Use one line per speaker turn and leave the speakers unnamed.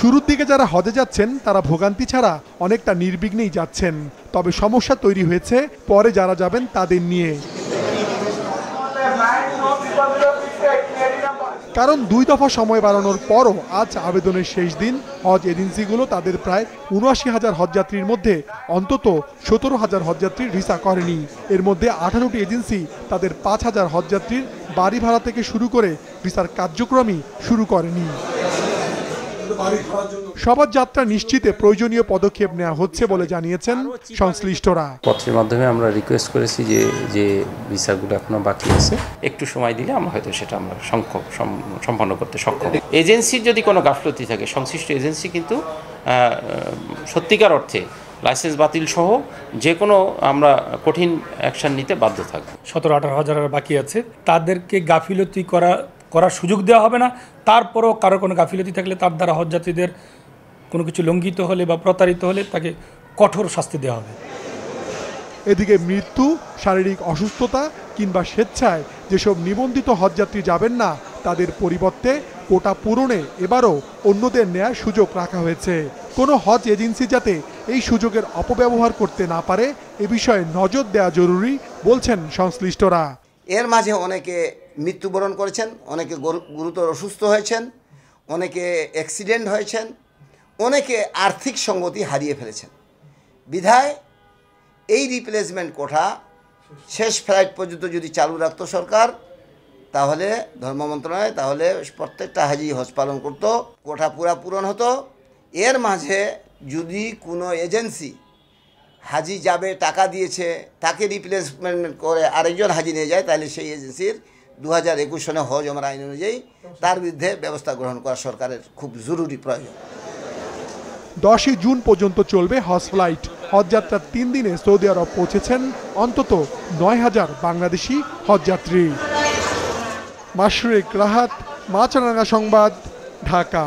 শুরুর দিকে যারা হজে যাচ্ছেন তারা ভোগান্তি ছাড়া অনেকটা নির্বিঘ্নেই যাচ্ছেন, তবে সমস্যা তৈরি হয়েছে পরে যারা যাবেন তাদের নিয়ে। কারণ 2 দফা সময় বাড়ানোর পরও আজ আবেদনের শেষ দিন। হজ এজেন্সিগুলো তাদের প্রায় ৭৯,০০০ হজযাত্রীর মধ্যে অন্তত ১৭,০০০ হজযাত্রীর ভিসা করেনি। এর মধ্যে 18টি এজেন্সি তাদের ৫,০০০ হজযাত্রীর বাড়ি ভাড়া থেকে শুরু করে ভিসার কার্যক্রমই শুরু করেনি। সবার যাত্রা নিশ্চিতে প্রয়োজনীয় পদক্ষেপ নেওয়া হচ্ছে বলে জানিয়েছেন সংশ্লিষ্টরা।
পত্রের মাধ্যমে আমরা রিকোয়েস্ট করেছি যে ভিসাগুলো এখনো বাকি আছে, একটু সময় দিলে আমরা হয়তো সেটা আমরা সম্পন্ন করতে সক্ষম। এজেন্সির যদি কোনো গাফলতি থাকে, সংশ্লিষ্ট এজেন্সি কিন্তু সত্যিকার অর্থে লাইসেন্স বাতিল সহ যে কোনো আমরা কঠিন অ্যাকশন নিতে বাধ্য থাকব।
১৭-১৮ হাজার বাকি আছে, তাদেরকে গাফিলতি করার সুযোগ দেওয়া হবে না। তারপরও কারো কোনো গাফিলতি থাকলে তার দ্বারা হজযাত্রীদের কোনো কিছু লঙ্ঘিত হলে বা প্রতারিত হলে তাকে কঠোর শাস্তি দেওয়া হবে।
এদিকে মৃত্যু, শারীরিক অসুস্থতা কিংবা স্বেচ্ছায় যেসব নিবন্ধিত হজযাত্রী যাবেন না তাদের পরিবর্তে কোটা পূরণে এবারও অন্যদের নেয়ার সুযোগ রাখা হয়েছে। কোনো হজ এজেন্সি যাতে এই সুযোগের অপব্যবহার করতে না পারে এ বিষয়ে নজর দেওয়া জরুরি বলছেন সংশ্লিষ্টরা।
এর মাঝে অনেকে মৃত্যুবরণ করেছেন, অনেকে গুরুতর অসুস্থ হয়েছেন, অনেকে অ্যাক্সিডেন্ট হয়েছেন, অনেকে আর্থিক সঙ্গতি হারিয়ে ফেলেছেন। বিধায় এই রিপ্লেসমেন্ট কোটা শেষ ফ্লাইট পর্যন্ত যদি চালু রাখত সরকার, তাহলে ধর্ম মন্ত্রণালয়, তাহলে প্রত্যেকটা হাজি হজ পালন করতো, কোটা পুরা পূরণ হতো। এর মাঝে যদি কোনো এজেন্সি হাজি যাবে, টাকা দিয়েছে, তাকে রিপ্লেসমেন্ট করে আরেকজন হাজি নিয়ে যায়, তাহলে সেই এজেন্সির 2021 সনে হজ ওমরা আইন অনুযায়ী তার বিরুদ্ধে ব্যবস্থা গ্রহণ করা সরকারের খুব জরুরি প্রয়োজন।
10ই জুন পর্যন্ত চলবে হজ ফ্লাইট। হজযাত্রার 3 দিনে সৌদি আরব পৌঁছেছেন অন্তত 9,000 বাংলাদেশি হজযাত্রী। মাশরুক রাহাত, মাছরাঙা সংবাদ, ঢাকা।